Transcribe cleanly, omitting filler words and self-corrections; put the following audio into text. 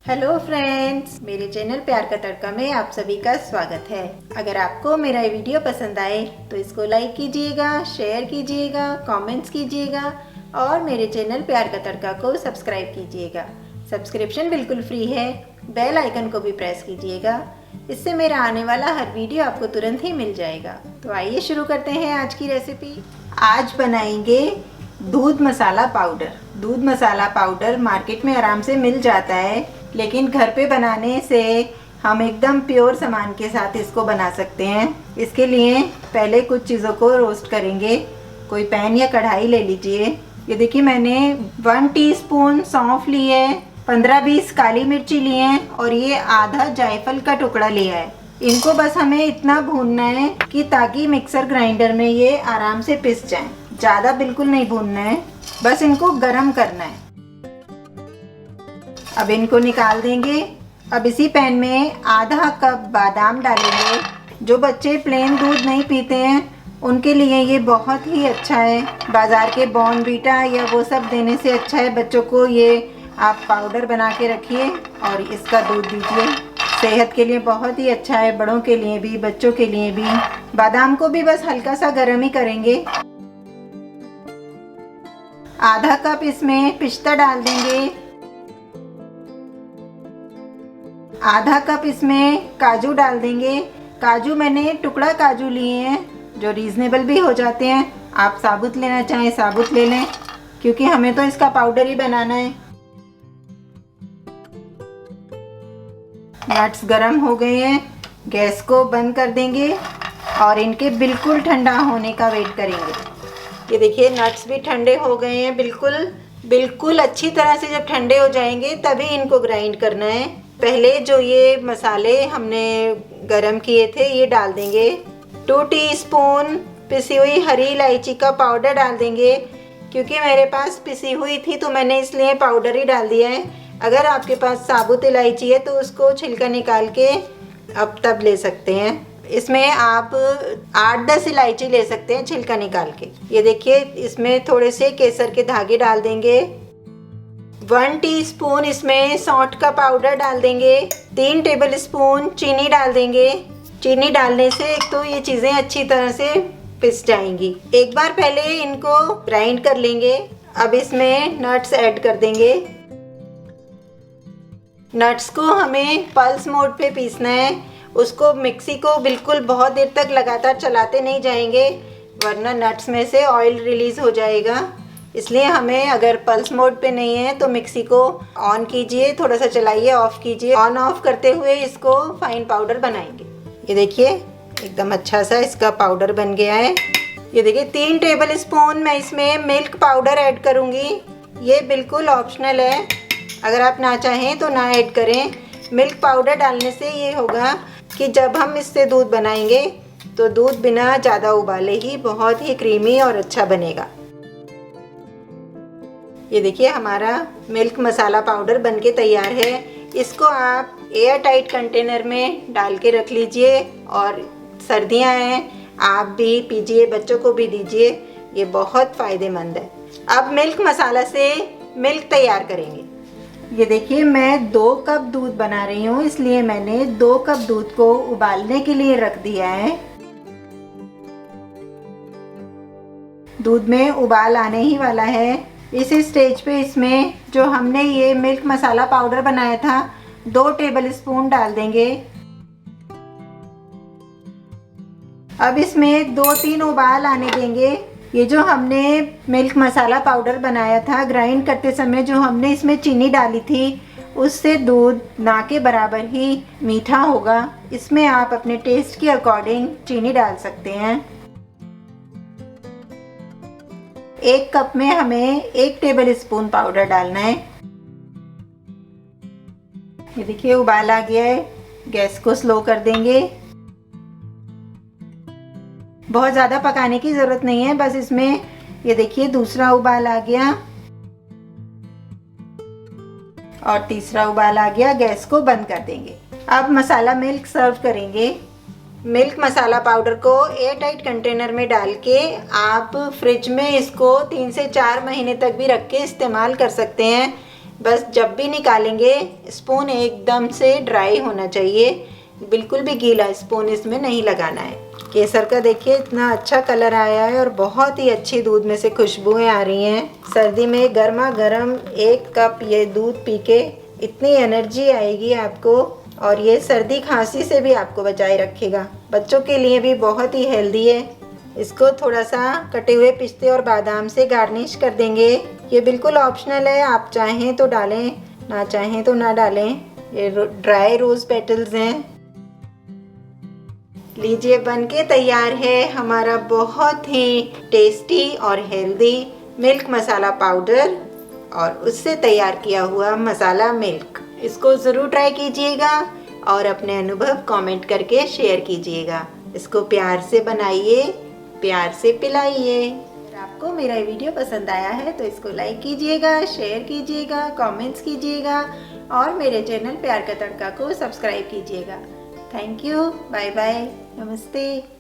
Hello friends, मेरे channel प्यार का तड़का में आप सभी का स्वागत है। अगर आपको मेरा ये वीडियो पसंद आए तो इसको लाइक कीजिएगा, शेयर कीजिएगा, कमेंट्स कीजिएगा और मेरे चैनल प्यार का तड़का को सब्सक्राइब कीजिएगा। सब्सक्रिप्शन बिल्कुल फ्री है। बेल आइकन को भी प्रेस कीजिएगा, इससे मेरा आने वाला हर वीडियो आपको तुरंत ही मिल जाएगा। तो आइए शुरू करते हैं आज की रेसिपी। आज बनाएंगे दूध मसाला पाउडर। दूध मसाला पाउडर मार्केट में आराम से मिल जाता है, लेकिन घर पे बनाने से हम एकदम प्योर सामान के साथ इसको बना सकते हैं। इसके लिए पहले कुछ चीज़ों को रोस्ट करेंगे। कोई पैन या कढ़ाई ले लीजिए। ये देखिए, मैंने 1 टीस्पून सौंफ ली है, 15-20 काली मिर्ची लिए हैं और ये आधा जायफल का टुकड़ा लिया है। इनको बस हमें इतना भूनना है कि ताकि मिक्सर ग्राइंडर में ये आराम से पिस जाएं। ज़्यादा बिल्कुल नहीं भूनना है, बस इनको गरम करना है। अब इनको निकाल देंगे। अब इसी पैन में आधा कप बादाम डालेंगे। जो बच्चे प्लेन दूध नहीं पीते हैं उनके लिए ये बहुत ही अच्छा है। बाज़ार के बॉर्नवीटा या वो सब देने से अच्छा है बच्चों को ये आप पाउडर बना के रखिए और इसका दूध दीजिए। सेहत के लिए बहुत ही अच्छा है, बड़ों के लिए भी, बच्चों के लिए भी। बादाम को भी बस हल्का सा गर्म ही करेंगे। आधा कप इसमें पिस्ता डाल देंगे। आधा कप इसमें काजू डाल देंगे। काजू मैंने टुकड़ा काजू लिए हैं जो रीज़नेबल भी हो जाते हैं। आप साबुत लेना चाहें साबुत ले लें, क्योंकि हमें तो इसका पाउडर ही बनाना है। नट्स गरम हो गए हैं, गैस को बंद कर देंगे और इनके बिल्कुल ठंडा होने का वेट करेंगे। ये देखिए, नट्स भी ठंडे हो गए हैं बिल्कुल अच्छी तरह से। जब ठंडे हो जाएंगे तभी इनको ग्राइंड करना है। पहले जो ये मसाले हमने गरम किए थे ये डाल देंगे। 2 टीस्पून पिसी हुई हरी इलायची का पाउडर डाल देंगे। क्योंकि मेरे पास पिसी हुई थी तो मैंने इसलिए पाउडर ही डाल दिया है। अगर आपके पास साबुत इलायची है तो उसको छिलका निकाल के अब तब ले सकते हैं। इसमें आप 8-10 इलायची ले सकते हैं छिलका निकाल के। ये देखिए, इसमें थोड़े से केसर के धागे डाल देंगे। 1 टीस्पून इसमें सौंठ का पाउडर डाल देंगे। 3 टेबल स्पून चीनी डाल देंगे। चीनी डालने से एक तो ये चीज़ें अच्छी तरह से पिस जाएंगी। एक बार पहले इनको ग्राइंड कर लेंगे। अब इसमें नट्स ऐड कर देंगे। नट्स को हमें पल्स मोड पे पीसना है। उसको मिक्सी को बिल्कुल बहुत देर तक लगातार चलाते नहीं जाएंगे, वरना नट्स में से ऑयल रिलीज़ हो जाएगा। इसलिए हमें, अगर पल्स मोड पे नहीं है तो मिक्सी को ऑन कीजिए, थोड़ा सा चलाइए, ऑफ कीजिए। ऑन ऑफ करते हुए इसको फाइन पाउडर बनाएंगे। ये देखिए, एकदम अच्छा सा इसका पाउडर बन गया है। ये देखिए, 3 टेबल स्पून मैं इसमें मिल्क पाउडर ऐड करूँगी। ये बिल्कुल ऑप्शनल है, अगर आप ना चाहें तो ना ऐड करें। मिल्क पाउडर डालने से ये होगा कि जब हम इससे दूध बनाएंगे तो दूध बिना ज़्यादा उबाले ही बहुत ही क्रीमी और अच्छा बनेगा। ये देखिए, हमारा मिल्क मसाला पाउडर बनके तैयार है। इसको आप एयर टाइट कंटेनर में डाल के रख लीजिए और सर्दियां हैं, आप भी पीजिए, बच्चों को भी दीजिए। ये बहुत फ़ायदेमंद है। अब मिल्क मसाला से मिल्क तैयार करेंगे। ये देखिए, मैं 2 कप दूध बना रही हूँ, इसलिए मैंने 2 कप दूध को उबालने के लिए रख दिया है। दूध में उबाल आने ही वाला है। इस स्टेज पे इसमें जो हमने ये मिल्क मसाला पाउडर बनाया था 2 टेबल स्पून डाल देंगे। अब इसमें 2-3 उबाल आने देंगे। ये जो हमने मिल्क मसाला पाउडर बनाया था, ग्राइंड करते समय जो हमने इसमें चीनी डाली थी, उससे दूध ना के बराबर ही मीठा होगा। इसमें आप अपने टेस्ट के अकॉर्डिंग चीनी डाल सकते हैं। 1 कप में हमें 1 टेबल स्पून पाउडर डालना है। ये देखिए, उबाल आ गया है। गैस को स्लो कर देंगे। बहुत ज़्यादा पकाने की ज़रूरत नहीं है, बस इसमें ये देखिए दूसरा उबाल आ गया और तीसरा उबाल आ गया। गैस को बंद कर देंगे। अब मसाला मिल्क सर्व करेंगे। मिल्क मसाला पाउडर को एयर टाइट कंटेनर में डाल के आप फ्रिज में इसको 3 से 4 महीने तक भी रख के इस्तेमाल कर सकते हैं। बस जब भी निकालेंगे स्पून एकदम से ड्राई होना चाहिए, बिल्कुल भी गीला स्पून इसमें नहीं लगाना है। केसर का देखिए इतना अच्छा कलर आया है और बहुत ही अच्छी दूध में से खुशबुएं आ रही हैं। सर्दी में गर्मा गर्म 1 कप ये दूध पी के इतनी एनर्जी आएगी आपको, और ये सर्दी खांसी से भी आपको बचाए रखेगा। बच्चों के लिए भी बहुत ही हेल्दी है। इसको थोड़ा सा कटे हुए पिस्ते और बादाम से गार्निश कर देंगे। ये बिल्कुल ऑप्शनल है, आप चाहें तो डालें, ना चाहें तो ना डालें। ये ड्राई रोज पेटल्स हैं। लीजिए बन के तैयार है हमारा बहुत ही टेस्टी और हेल्दी मिल्क मसाला पाउडर और उससे तैयार किया हुआ मसाला मिल्क। इसको ज़रूर ट्राई कीजिएगा और अपने अनुभव कमेंट करके शेयर कीजिएगा। इसको प्यार से बनाइए, प्यार से पिलाइए। अगर आपको मेरा वीडियो पसंद आया है तो इसको लाइक कीजिएगा, शेयर कीजिएगा, कमेंट्स कीजिएगा और मेरे चैनल प्यार का तड़का को सब्सक्राइब कीजिएगा। थैंक यू, बाय बाय, नमस्ते।